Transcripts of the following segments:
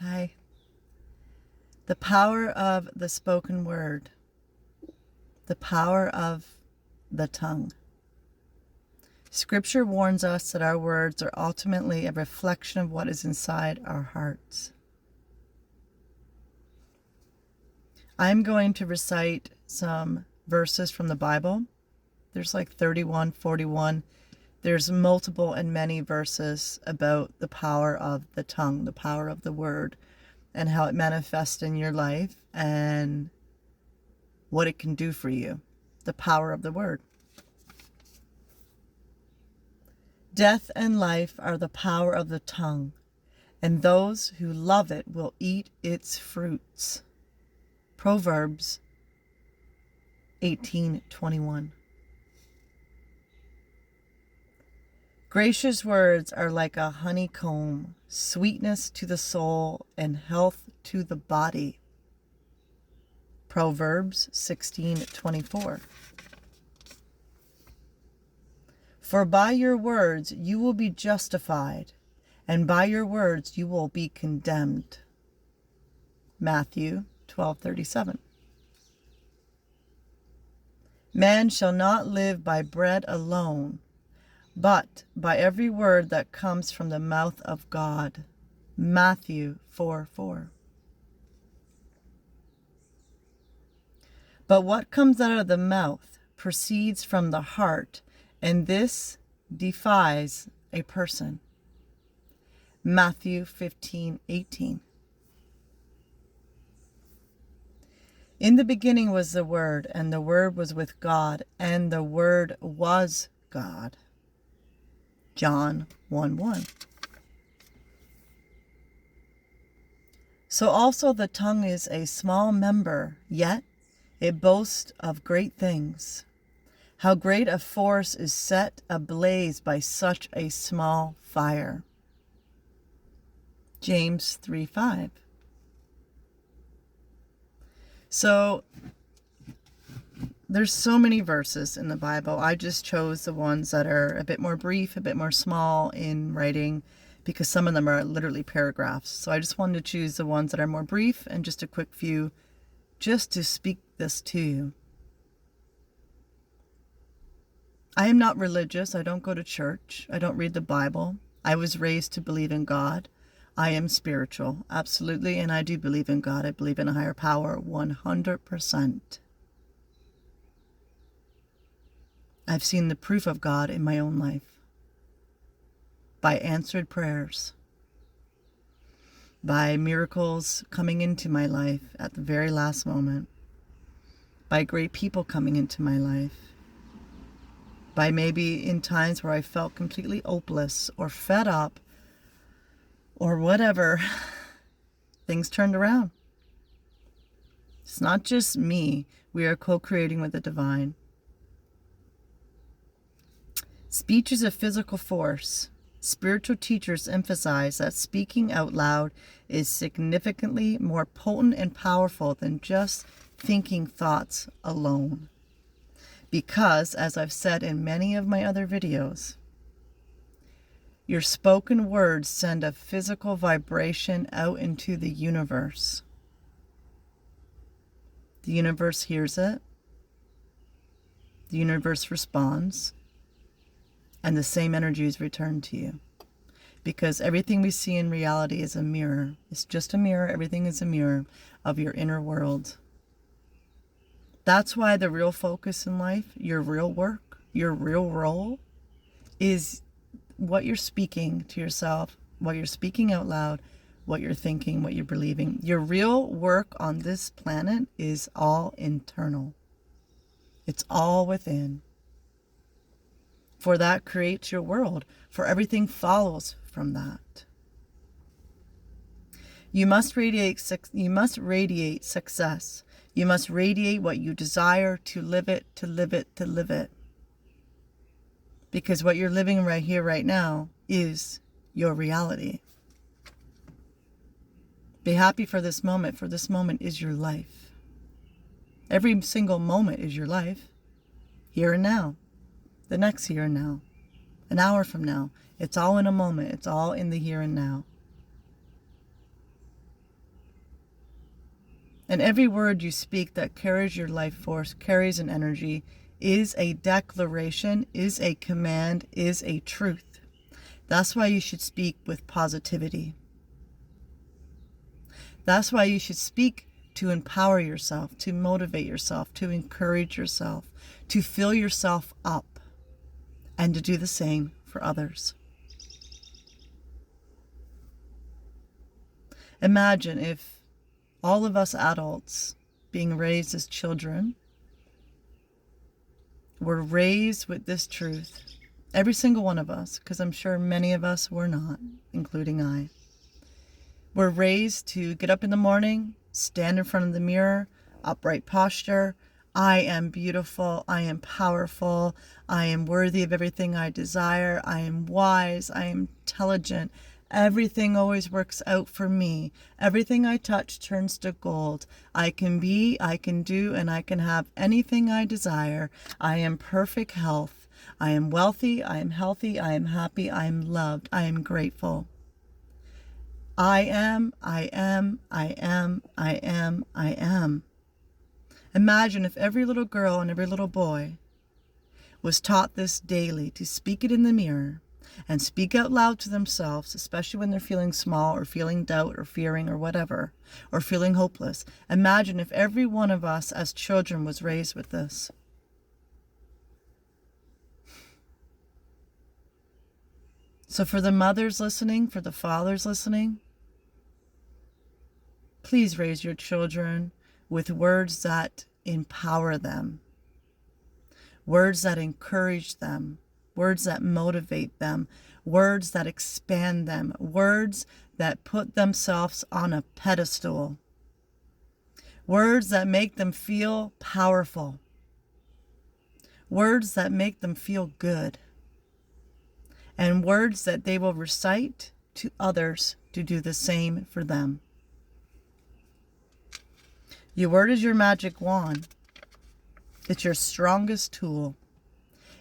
Hi. The power of the spoken word. The power of the tongue. Scripture warns us that our words are ultimately a reflection of what is inside our hearts. I'm going to recite some verses from the Bible. There's like 31, 41. There's multiple and many verses about the power of the tongue, the power of the word, and how it manifests in your life and what it can do for you. The power of the word. Death and life are the power of the tongue, and those who love it will eat its fruits. Proverbs 18:21. Gracious words are like a honeycomb, sweetness to the soul and health to the body. Proverbs 16:24. For by your words you will be justified, and by your words you will be condemned. Matthew 12:37. Man shall not live by bread alone, but by every word that comes from the mouth of God. Matthew 4:4. But what comes out of the mouth proceeds from the heart, and this defies a person. Matthew 15:18. In the beginning was the Word, and the Word was with God, and the Word was God. John 1:1. So also the tongue is a small member, yet it boasts of great things. How great a force is set ablaze by such a small fire. James 3:5. So there's so many verses in the Bible. I just chose the ones that are a bit more brief, a bit more small in writing, because some of them are literally paragraphs. So I just wanted to choose the ones that are more brief and just a quick few, just to speak this to you. I am not religious. I don't go to church. I don't read the Bible. I was raised to believe in God. I am spiritual, absolutely, and I do believe in God. I believe in a higher power 100%. I've seen the proof of God in my own life. By answered prayers. By miracles coming into my life at the very last moment. By great people coming into my life. By maybe in times where I felt completely hopeless or fed up or whatever, things turned around. It's not just me. We are co-creating with the divine. Speech is a physical force. Spiritual teachers emphasize that speaking out loud is significantly more potent and powerful than just thinking thoughts alone. Because, as I've said in many of my other videos, your spoken words send a physical vibration out into the universe. The universe hears it. The universe responds. And the same energy is returned to you. Because everything we see in reality is a mirror. It's just a mirror. Everything is a mirror of your inner world. That's why the real focus in life, your real work, your real role, is what you're speaking to yourself, what you're speaking out loud, what you're thinking, what you're believing. Your real work on this planet is all internal. It's all within. For that creates your world. For everything follows from that. You must radiate success. You must radiate what you desire to live it, to live it, to live it. Because what you're living right here, right now, is your reality. Be happy for this moment is your life. Every single moment is your life. Here and now. The next here and now. An hour from now. It's all in a moment. It's all in the here and now. And every word you speak that carries your life force, carries an energy, is a declaration, is a command, is a truth. That's why you should speak with positivity. That's why you should speak to empower yourself, to motivate yourself, to encourage yourself, to fill yourself up, and to do the same for others. Imagine if all of us adults being raised as children were raised with this truth. Every single one of us, because I'm sure many of us were not, including I. We're raised to get up in the morning, stand in front of the mirror, upright posture. I am beautiful. I am powerful. I am worthy of everything I desire. I am wise. I am intelligent. Everything always works out for me. Everything I touch turns to gold. I can be, I can do, and I can have anything I desire. I am perfect health. I am wealthy. I am healthy. I am happy. I am loved. I am grateful. I am, I am, I am, I am, I am. Imagine if every little girl and every little boy was taught this daily, to speak it in the mirror and speak out loud to themselves, especially when they're feeling small or feeling doubt or fearing or whatever, or feeling hopeless. Imagine if every one of us as children was raised with this. So for the mothers listening, for the fathers listening, please raise your children with words that empower them, words that encourage them, words that motivate them, words that expand them, words that put themselves on a pedestal, words that make them feel powerful, words that make them feel good, and words that they will recite to others to do the same for them. Your word is your magic wand. It's your strongest tool.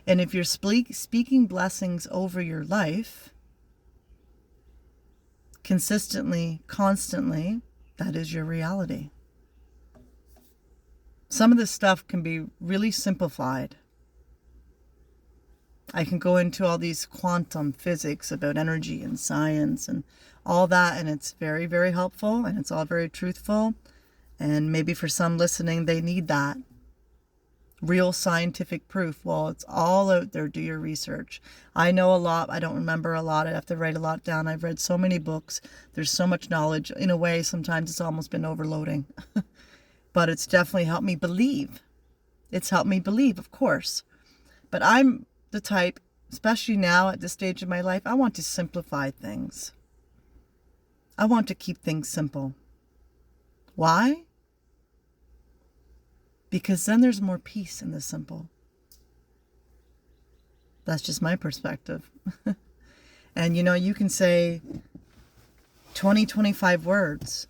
And if you're speaking blessings over your life, consistently, constantly, that is your reality. Some of this stuff can be really simplified. I can go into all these quantum physics about energy and science and all that, and it's very, very helpful, and it's all very truthful. And maybe for some listening, they need that real scientific proof. Well, it's all out there. Do your research. I know a lot. I don't remember a lot. I have to write a lot down. I've read so many books. There's so much knowledge. In a way, sometimes it's almost been overloading. But it's definitely helped me believe. It's helped me believe, of course. But I'm the type, especially now at this stage of my life, I want to simplify things. I want to keep things simple. Why? Because then there's more peace in the simple. That's just my perspective. And you can say 20, 25 words,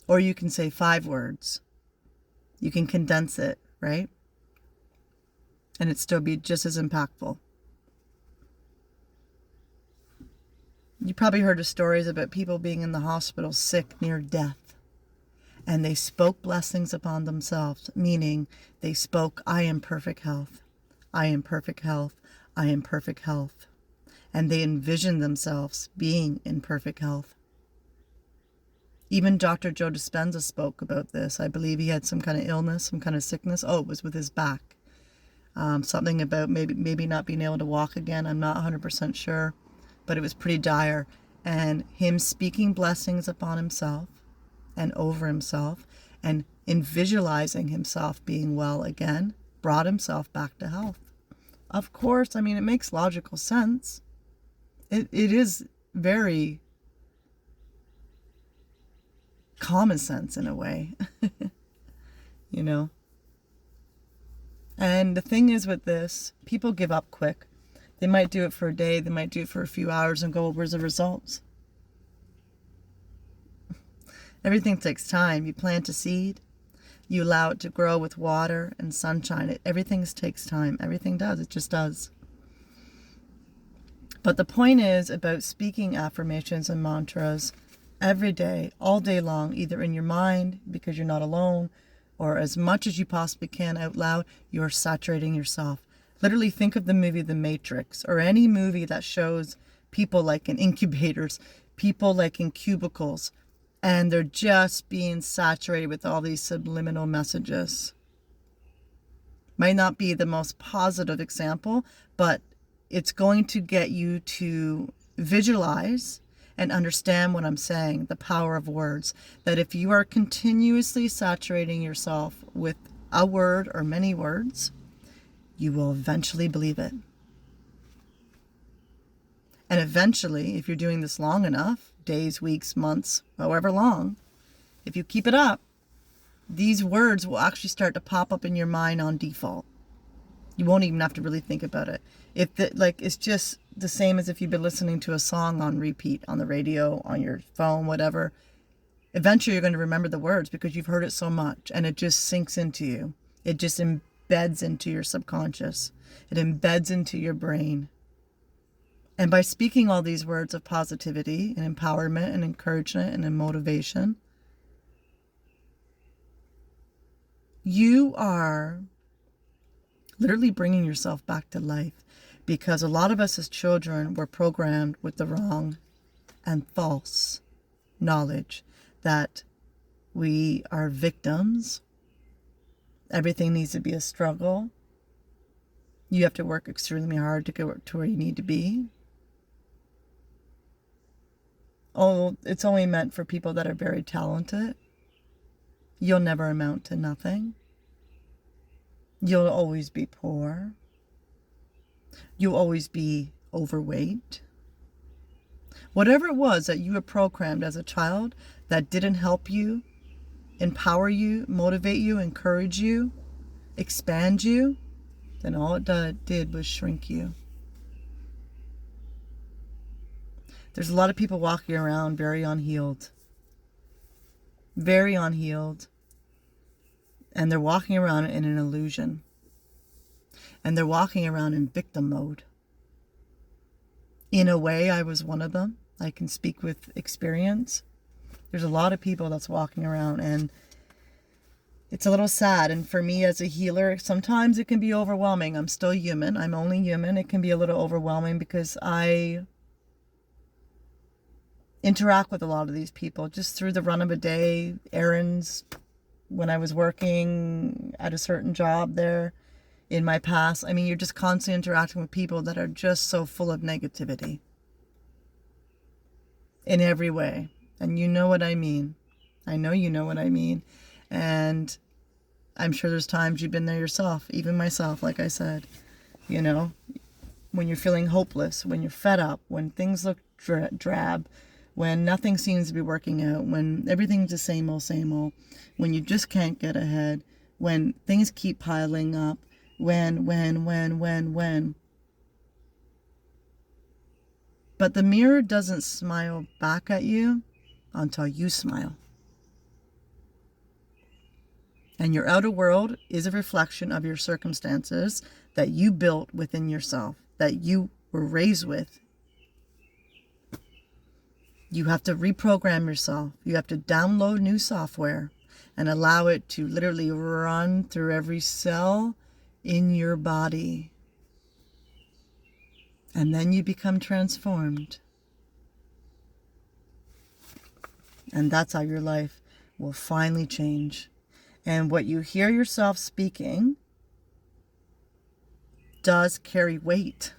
or you can say 5 words. You can condense it, right? And it still be just as impactful. You probably heard of stories about people being in the hospital sick, near death. And they spoke blessings upon themselves, meaning they spoke, I am perfect health. I am perfect health. I am perfect health. And they envisioned themselves being in perfect health. Even Dr. Joe Dispenza spoke about this. I believe he had some kind of illness, some kind of sickness. Oh, it was with his back. Something about maybe not being able to walk again. I'm not 100% sure, but it was pretty dire. And him speaking blessings upon himself and over himself and in visualizing himself being well again, brought himself back to health. Of course, it makes logical sense. It is very common sense in a way, And the thing is with this, people give up quick. They might do it for a day, they might do it for a few hours and go, well, where's the results? Everything takes time. You plant a seed, you allow it to grow with water and sunshine. Everything takes time. Everything does. It just does. But the point is about speaking affirmations and mantras, every day, all day long, either in your mind because you're not alone, or as much as you possibly can out loud, you're saturating yourself. Literally think of the movie The Matrix, or any movie that shows people like in incubators, people like in cubicles, and they're just being saturated with all these subliminal messages. Might not be the most positive example, but it's going to get you to visualize and understand what I'm saying, the power of words. That if you are continuously saturating yourself with a word or many words, you will eventually believe it. And eventually, if you're doing this long enough, days, weeks, months, however long, if you keep it up, these words will actually start to pop up in your mind on default. You won't even have to really think about it. It's just the same as if you've been listening to a song on repeat on the radio, on your phone, whatever. Eventually you're going to remember the words because you've heard it so much, and it just sinks into you. It just embeds into your subconscious. It embeds into your brain. And by speaking all these words of positivity and empowerment and encouragement and motivation, you are literally bringing yourself back to life, because a lot of us as children were programmed with the wrong and false knowledge that we are victims. Everything needs to be a struggle. You have to work extremely hard to get to where you need to be. Oh, it's only meant for people that are very talented. You'll never amount to nothing. You'll always be poor. You'll always be overweight. Whatever it was that you were programmed as a child that didn't help you, empower you, motivate you, encourage you, expand you, then all it did was shrink you. There's a lot of people walking around very unhealed. Very unhealed. And they're walking around in an illusion. And they're walking around in victim mode. In a way, I was one of them. I can speak with experience. There's a lot of people that's walking around, and it's a little sad. And for me as a healer, sometimes it can be overwhelming. I'm still human. I'm only human. It can be a little overwhelming because I interact with a lot of these people just through the run of a day, errands, when I was working at a certain job there in my past. I mean, you're just constantly interacting with people that are just so full of negativity in every way. And you know what I mean. I know you know what I mean. And I'm sure there's times you've been there yourself, even myself, like I said, you know, when you're feeling hopeless, when you're fed up, when things look drab, when nothing seems to be working out, when everything's the same old, when you just can't get ahead, when things keep piling up, when. But the mirror doesn't smile back at you until you smile. And your outer world is a reflection of your circumstances that you built within yourself, that you were raised with. You have to reprogram yourself. You have to download new software and allow it to literally run through every cell in your body. And then you become transformed. And that's how your life will finally change. And what you hear yourself speaking does carry weight.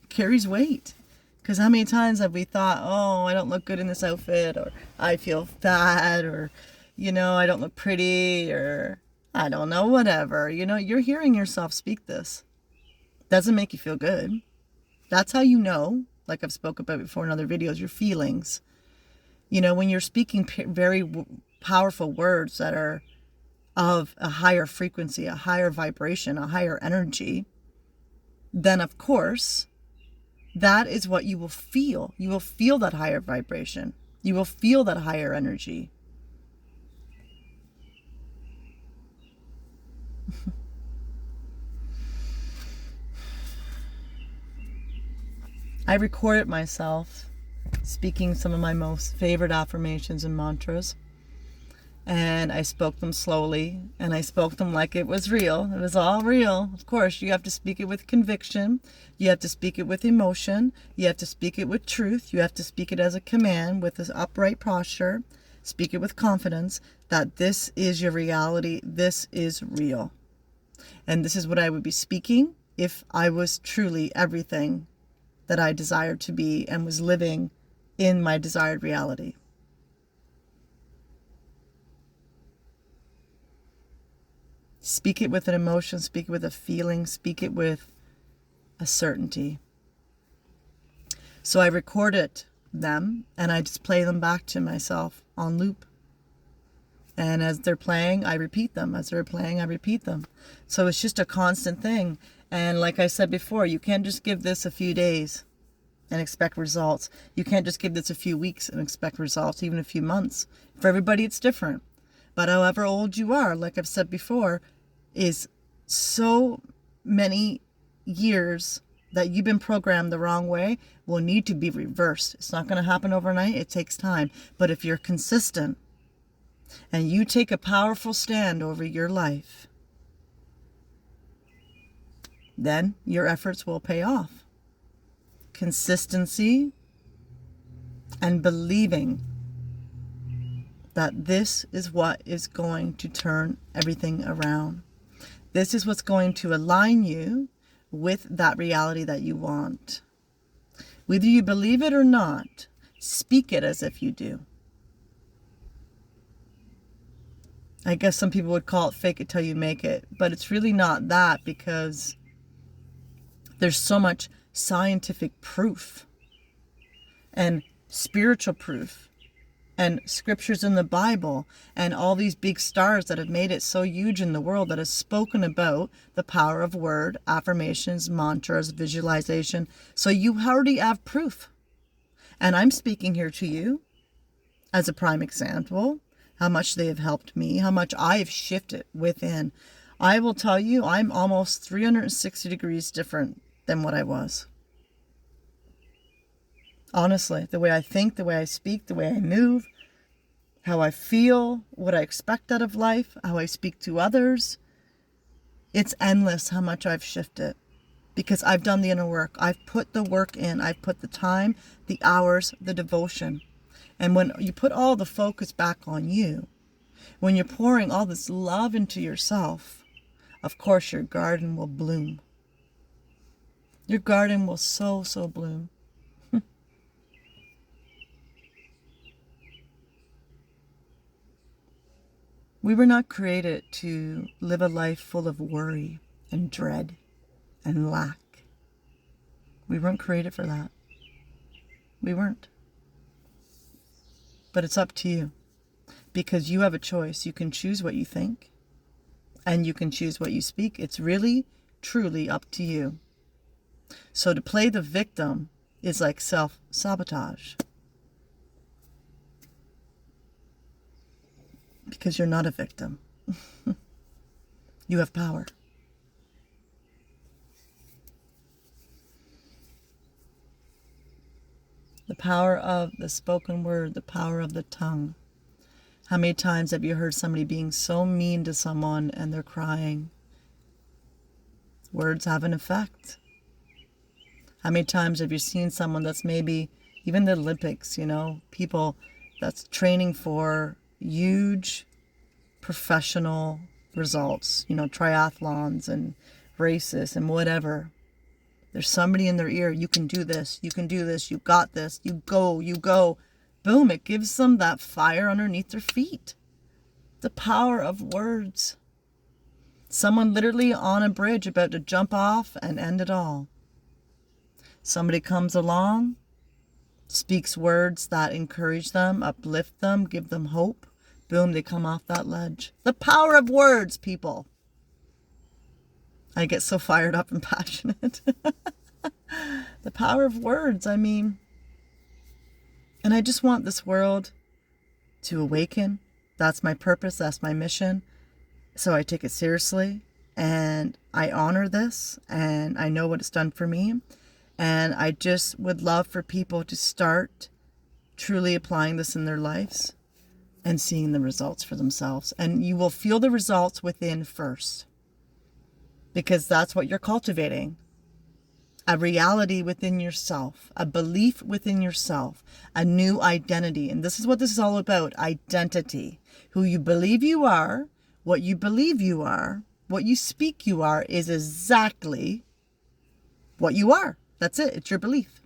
Carries weight. Because how many times have we thought, oh, I don't look good in this outfit, or I feel fat, or, you know, I don't look pretty, or I don't know, whatever. You know, you're hearing yourself speak this. Doesn't make you feel good. That's how you know, like I've spoke about before in other videos, your feelings. You know, when you're speaking very powerful words that are of a higher frequency, a higher vibration, a higher energy, then of course, that is what you will feel. You will feel that higher vibration. You will feel that higher energy. I recorded myself speaking some of my most favorite affirmations and mantras. And I spoke them slowly, and I spoke them like it was real. It was all real. Of course, you have to speak it with conviction. You have to speak it with emotion. You have to speak it with truth. You have to speak it as a command with this upright posture. Speak it with confidence that this is your reality. This is real. And this is what I would be speaking if I was truly everything that I desired to be and was living in my desired reality. Speak it with an emotion, speak it with a feeling, speak it with a certainty. So I recorded them and I just play them back to myself on loop. And as they're playing, I repeat them. As they're playing, I repeat them. So it's just a constant thing. And like I said before, you can't just give this a few days and expect results. You can't just give this a few weeks and expect results, even a few months. For everybody, it's different. But however old you are, like I've said before, is so many years that you've been programmed the wrong way will need to be reversed. It's not going to happen overnight. It takes time. But if you're consistent and you take a powerful stand over your life, then your efforts will pay off. Consistency and believing that this is what is going to turn everything around. This is what's going to align you with that reality that you want. Whether you believe it or not, speak it as if you do. I guess some people would call it fake it till you make it, but it's really not that, because there's so much scientific proof and spiritual proof and scriptures in the Bible and all these big stars that have made it so huge in the world that has spoken about the power of word, affirmations, mantras, visualization. So you already have proof. And I'm speaking here to you as a prime example, how much they have helped me, how much I have shifted within. I will tell you, I'm almost 360 degrees different than what I was. Honestly, the way I think, the way I speak, the way I move, how I feel, what I expect out of life, how I speak to others. It's endless how much I've shifted, because I've done the inner work. I've put the work in. I've put the time, the hours, the devotion. And when you put all the focus back on you, when you're pouring all this love into yourself, of course your garden will bloom. Your garden will so bloom. We were not created to live a life full of worry and dread and lack. We weren't created for that. We weren't. But it's up to you, because you have a choice. You can choose what you think and you can choose what you speak. It's really, truly up to you. So to play the victim is like self-sabotage. Because you're not a victim. You have power. The power of the spoken word, the power of the tongue. How many times have you heard somebody being so mean to someone and they're crying? Words have an effect. How many times have you seen someone that's maybe, even the Olympics, people that's training for huge professional results, triathlons and races and whatever. There's somebody in their ear, you can do this, you got this, you go. Boom, it gives them that fire underneath their feet. The power of words. Someone literally on a bridge about to jump off and end it all. Somebody comes along, speaks words that encourage them, uplift them, give them hope. Boom, they come off that ledge. The power of words, people. I get so fired up and passionate. The power of words, and I just want this world to awaken. That's my purpose, that's my mission. So I take it seriously and I honor this, and I know what it's done for me. And I just would love for people to start truly applying this in their lives and seeing the results for themselves. And you will feel the results within first, because that's what you're cultivating. A reality within yourself, a belief within yourself, a new identity. And this is what this is all about, identity. Who you believe you are, what you believe you are, what you speak you are is exactly what you are. That's it. It's your belief.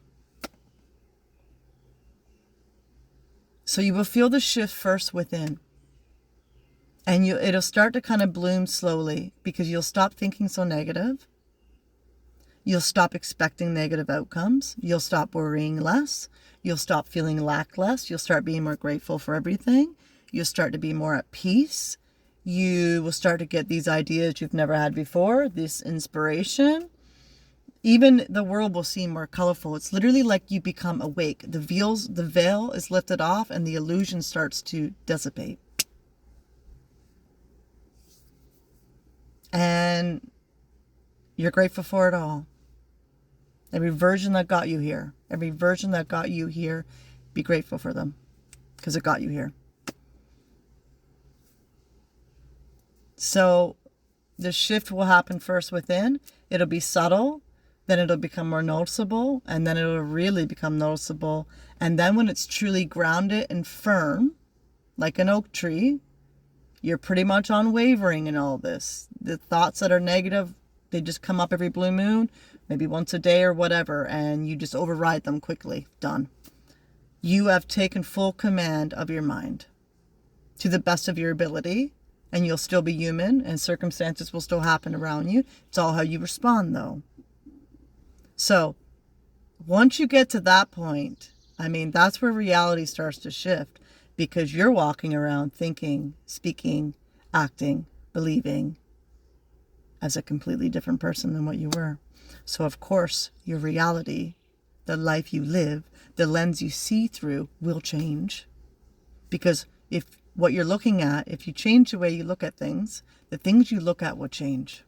So you will feel the shift first within. And it'll start to kind of bloom slowly, because you'll stop thinking so negative. You'll stop expecting negative outcomes. You'll stop worrying less. You'll stop feeling lack less. You'll start being more grateful for everything. You'll start to be more at peace. You will start to get these ideas you've never had before, this inspiration. Even the world will seem more colorful. It's literally like you become awake. The veil is lifted off and the illusion starts to dissipate. And you're grateful for it all. Every version that got you here, be grateful for them, because it got you here. So the shift will happen first within. It'll be subtle, then it'll become more noticeable, and then it'll really become noticeable. And then when it's truly grounded and firm, like an oak tree, you're pretty much unwavering in all this. The thoughts that are negative, they just come up every blue moon, maybe once a day or whatever, and you just override them quickly. Done. You have taken full command of your mind to the best of your ability, and you'll still be human, and circumstances will still happen around you. It's all how you respond, though. So once you get to that point, that's where reality starts to shift, because you're walking around thinking, speaking, acting, believing as a completely different person than what you were. So of course, your reality, the life you live, the lens you see through will change. Because if what you're looking at, if you change the way you look at things, the things you look at will change.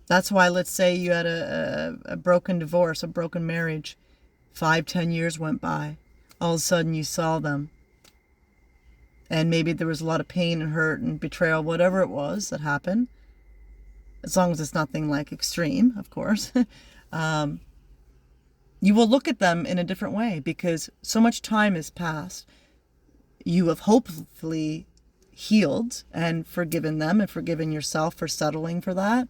That's why, let's say you had a broken divorce, a broken marriage, 5-10 years went by. All of a sudden you saw them. And maybe there was a lot of pain and hurt and betrayal, whatever it was that happened. As long as it's nothing like extreme, of course. You will look at them in a different way, because so much time has passed. You have hopefully healed and forgiven them and forgiven yourself for settling for that.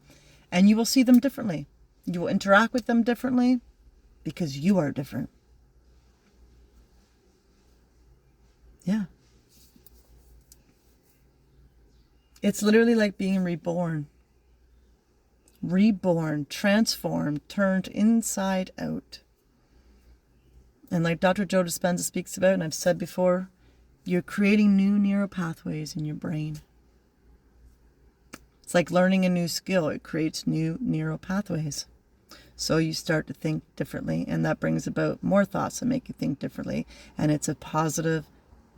And you will see them differently. You will interact with them differently, because you are different. Yeah. It's literally like being reborn. Reborn, transformed, turned inside out. And like Dr. Joe Dispenza speaks about, and I've said before, you're creating new neural pathways in your brain. It's like learning a new skill. It creates new neural pathways. So you start to think differently, and that brings about more thoughts that make you think differently. And it's a positive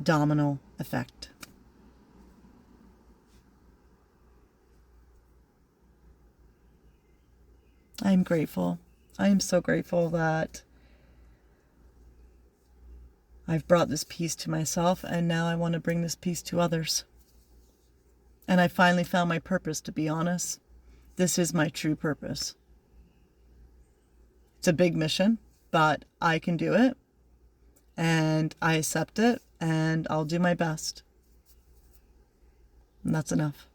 domino effect. I'm grateful. I am so grateful that I've brought this peace to myself, and now I want to bring this peace to others. And I finally found my purpose, to be honest. This is my true purpose. It's a big mission, but I can do it, and I accept it, and I'll do my best. And that's enough.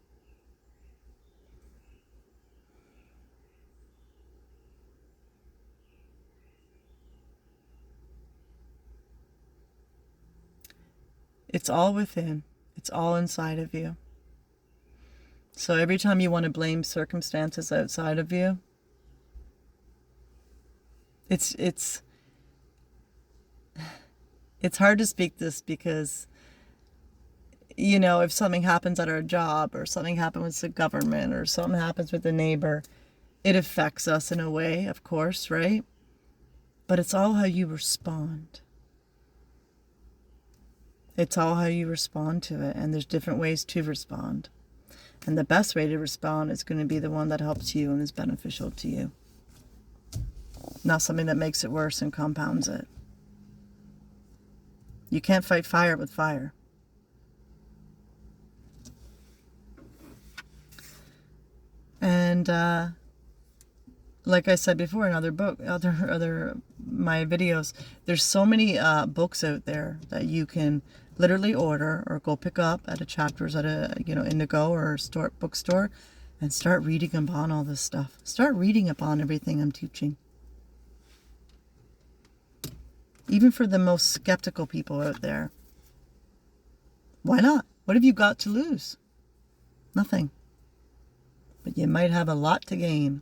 It's all within. It's all inside of you. So every time you want to blame circumstances outside of you, it's hard to speak this, because, if something happens at our job, or something happens with the government, or something happens with a neighbor, it affects us in a way, of course, right? But it's all how you respond. It's all how you respond to it, and there's different ways to respond. And the best way to respond is going to be the one that helps you and is beneficial to you. not something that makes it worse and compounds it. You can't fight fire with fire. And like I said before in other my videos, there's so many books out there that you can literally order or go pick up at a Chapters, at a Indigo or a bookstore, and start reading upon all this stuff. Start reading upon everything I'm teaching. Even for the most skeptical people out there. Why not? What have you got to lose? Nothing. But you might have a lot to gain.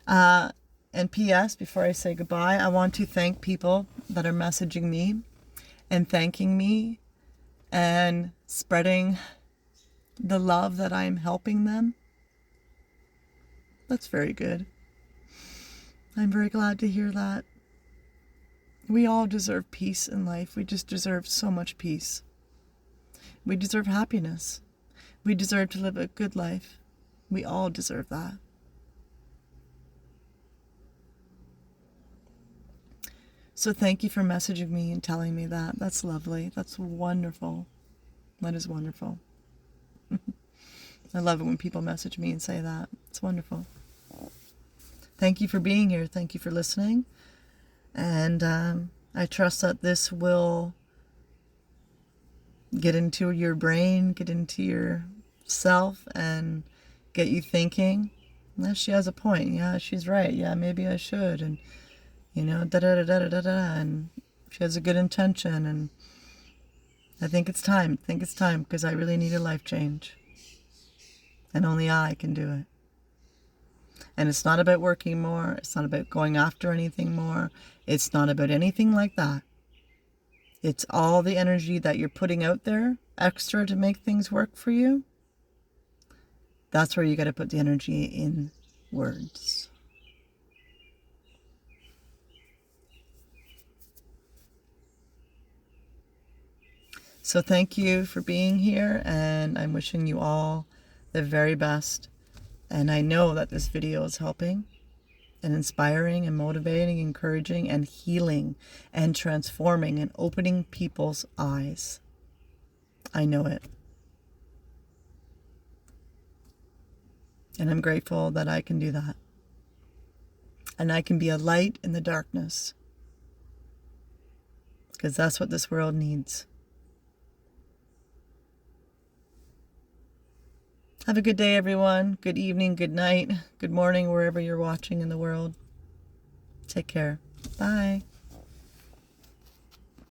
And P.S., before I say goodbye, I want to thank people that are messaging me and thanking me and spreading the love that I'm helping them. That's very good. I'm very glad to hear that. We all deserve peace in life. We just deserve so much peace. We deserve happiness. We deserve to live a good life. We all deserve that. So thank you for messaging me and telling me that. That's lovely. That's wonderful. That is wonderful. I love it when people message me and say that. It's wonderful. Thank you for being here. Thank you for listening. And I trust that this will get into your brain, get into your self, and get you thinking. Yeah, she has a point. Yeah, she's right. Yeah, maybe I should. And and she has a good intention, and I think it's time. Because I really need a life change. And only I can do it. And it's not about working more. It's not about going after anything more. It's not about anything like that. It's all the energy that you're putting out there, extra to make things work for you. That's where you got to put the energy in words. So thank you for being here, and I'm wishing you all the very best. And I know that this video is helping and inspiring and motivating, encouraging and healing and transforming and opening people's eyes. I know it. And I'm grateful that I can do that. And I can be a light in the darkness. Because that's what this world needs. Have a good day, everyone. Good evening, good night, good morning, wherever you're watching in the world. Take care. Bye.